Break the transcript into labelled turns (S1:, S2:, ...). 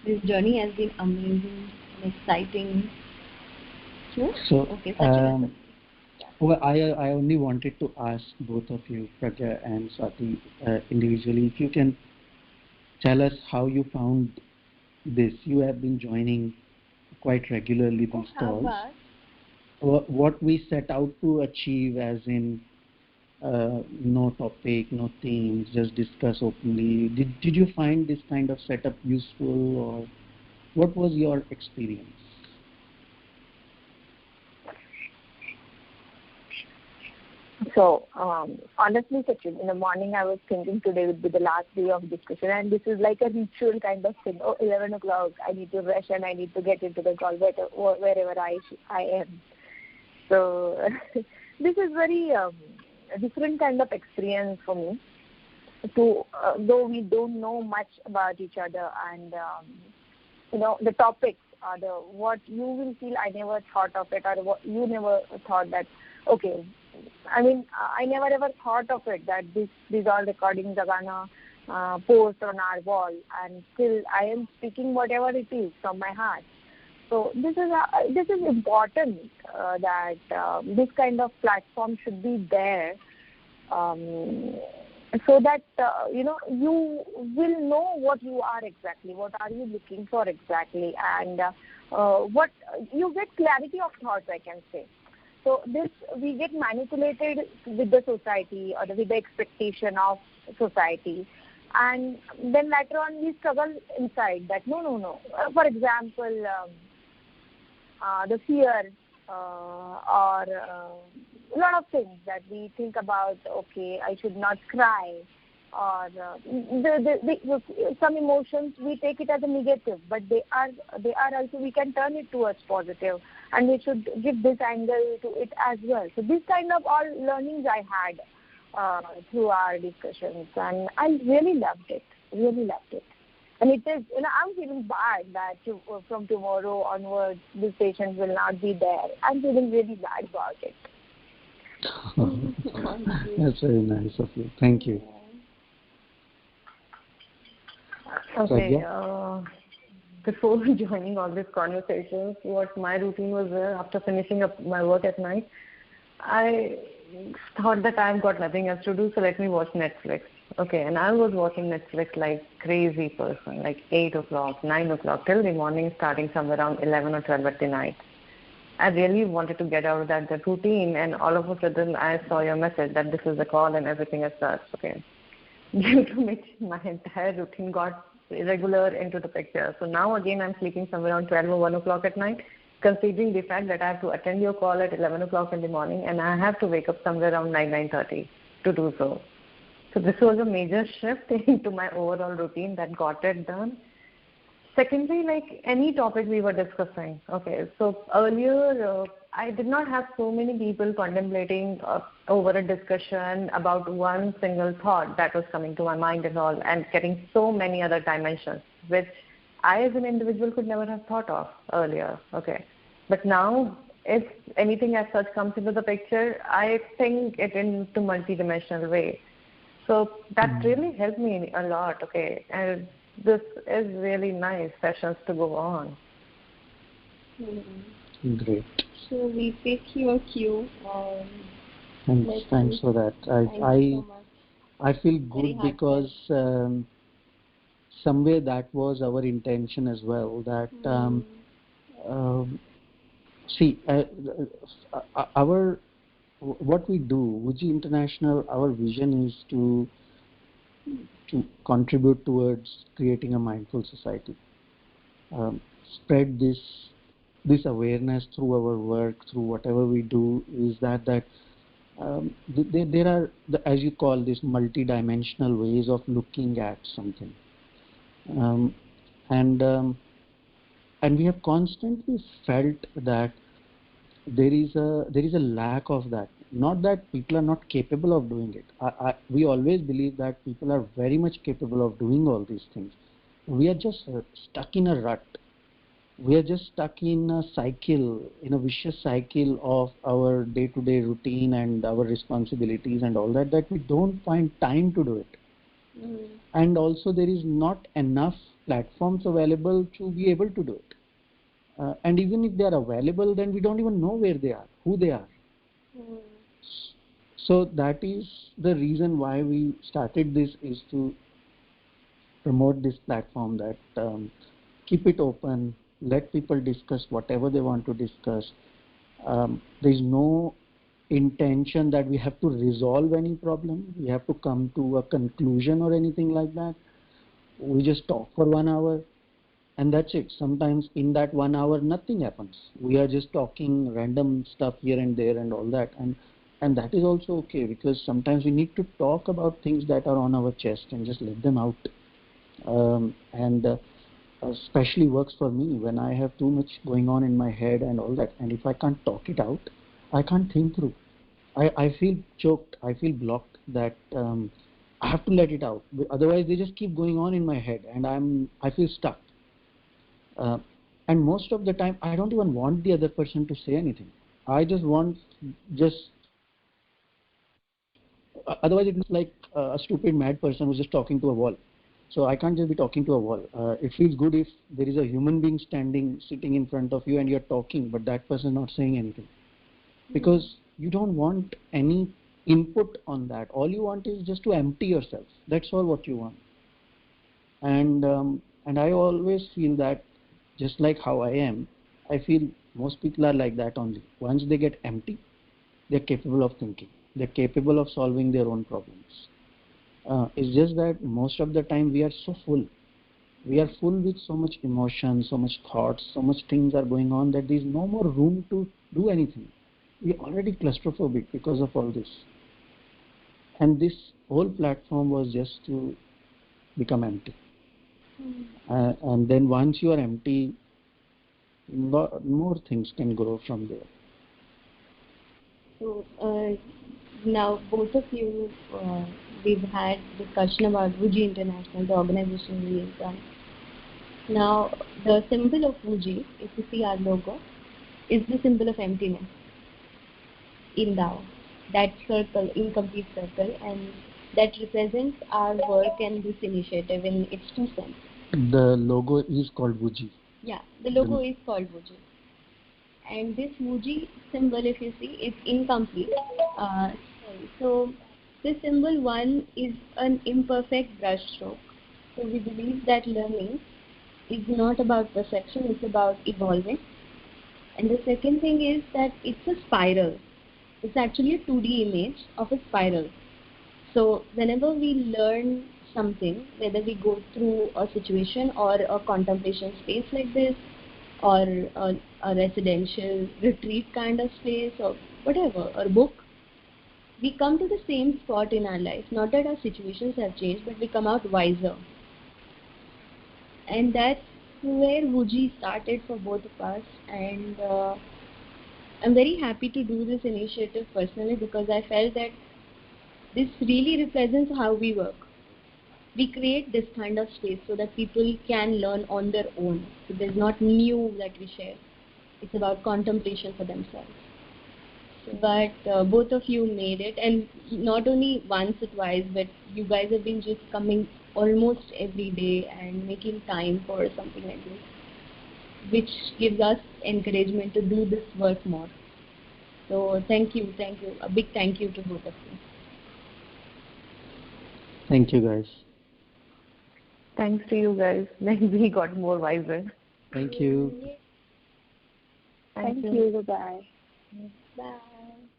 S1: This journey has been amazing and exciting. True?
S2: So,
S1: Okay, Sachin.
S2: well, I only wanted to ask both of you, Pragya and Swati, individually, if you can tell us how you found this. You have been joining quite regularly these calls. What we set out to achieve, as in no topic, no themes, just discuss openly. Did you find this kind of setup useful, or what was your experience?
S3: So, honestly, Sachin, in the morning I was thinking today would be the last day of discussion, and this is like a ritual kind of thing. Oh, 11 o'clock, I need to rush and I need to get into the call wherever I am. So, this is very different kind of experience for me. Though we don't know much about each other, and the topics are what you will feel. I never thought of it, or what you never thought that. Okay, I mean, I never ever thought of it that these all recordings are gonna post on our wall, and still I am speaking whatever it is from my heart. So this is important that this kind of platform should be there, so that you will know what you are exactly, what are you looking for exactly, and what you get clarity of thoughts, I can say. So this, we get manipulated with the society or with the expectation of society, and then later on we struggle inside that no. For example, the fear or a lot of things that we think about. Okay, I should not cry, or some emotions we take it as a negative, but they are also, we can turn it towards positive, and we should give this angle to it as well. So this kind of all learnings I had through our discussions, and I really loved it. And it is, I'm feeling bad that from tomorrow onwards, this patient will not be there. I'm feeling really bad about it.
S2: That's very nice of you. Thank you.
S4: Okay. Before joining all these conversations, what my routine was after finishing up my work at night, I thought that I've got nothing else to do, so let me watch Netflix. Okay, and I was watching Netflix like crazy person, like 8 o'clock, 9 o'clock, till the morning, starting somewhere around 11 or 12 at the night. I really wanted to get out of that routine, and all of a sudden I saw your message that this is the call and everything as such. Okay, due to which my entire routine got irregular into the picture. So now again I'm sleeping somewhere around 12 or 1 o'clock at night, considering the fact that I have to attend your call at 11 o'clock in the morning, and I have to wake up somewhere around 9:30 to do so. So this was a major shift into my overall routine that got it done. Secondly, like any topic we were discussing, okay, so earlier I did not have so many people contemplating over a discussion about one single thought that was coming to my mind and all, and getting so many other dimensions, which I as an individual could never have thought of earlier, okay. But now, if anything as such comes into the picture, I think it into multi-dimensional way. So that really helped me a lot, okay, and this is really nice sessions to go on.
S2: Great.
S1: So we pick your cue.
S2: Thanks for that. I feel good because somewhere that was our intention as well. That our what we do, Wuji International, our vision is to contribute towards creating a mindful society. Spread this awareness through our work, through whatever we do, is that there are, as you call this, multi-dimensional ways of looking at something, and we have constantly felt that there is a lack of that. Not that people are not capable of doing it. We always believe that people are very much capable of doing all these things. We are just stuck in a rut. We are just stuck in a cycle, in a vicious cycle of our day-to-day routine and our responsibilities and all that we don't find time to do it. And also there is not enough platforms available to be able to do it. And even if they are available, then we don't even know where they are, who they are. So that is the reason why we started this, is to promote this platform, that keep it open, let people discuss whatever they want to discuss. There is no intention that we have to resolve any problem, we have to come to a conclusion or anything like that. We just talk for 1 hour and that's it. Sometimes in that 1 hour nothing happens. We are just talking random stuff here and there and all that, and that is also okay, because sometimes we need to talk about things that are on our chest and just let them out. And especially works for me when I have too much going on in my head and all that, and if I can't talk it out, I can't think through. I feel choked, I feel blocked, that I have to let it out, otherwise they just keep going on in my head and I feel stuck. And most of the time I don't even want the other person to say anything. I just want, otherwise it looks like a stupid mad person who's just talking to a wall. So I can't just be talking to a wall. It feels good if there is a human being sitting in front of you and you're talking, but that person is not saying anything. Because you don't want any input on that. All you want is just to empty yourself. That's all what you want. And I always feel that, just like how I am, I feel most people are like that only. Once they get empty, they're capable of thinking. They're capable of solving their own problems. It's just that most of the time we are so full. We are full with so much emotion, so much thoughts, so much things are going on that there's no more room to do anything. We're already claustrophobic because of all this. And this whole platform was just to become empty. And then once you are empty, more things can grow from there.
S1: So now both of you, we've had discussion about WUJI International, the organization we run. Now the symbol of WUJI, if you see our logo, is the symbol of emptiness in Tao. That circle, incomplete circle, and that represents our work and this initiative in its true sense.
S2: The logo is called WUJI.
S1: Yeah, the logo is called WUJI. And this WUJI symbol, if you see, is incomplete. So this symbol 1 is an imperfect brush stroke. So we believe that learning is not about perfection, it's about evolving. And the second thing is that it's a spiral. It's actually a 2D image of a spiral. So whenever we learn something, whether we go through a situation or a contemplation space like this, or a residential retreat kind of space, or whatever, or book, we come to the same spot in our life. Not that our situations have changed, but we come out wiser. And that's where WUJI started for both of us. And I'm very happy to do this initiative personally, because I felt that this really represents how we work. We create this kind of space so that people can learn on their own. So there's not new that we share. It's about contemplation for themselves. But both of you made it, and not only once or twice, but you guys have been just coming almost every day and making time for something like this, which gives us encouragement to do this work more. So thank you, a big thank you to both of you.
S2: Thank you, guys.
S4: Thanks to you guys. Then we got more wiser.
S2: Thank you.
S3: Thank you. Bye-bye.
S1: Bye.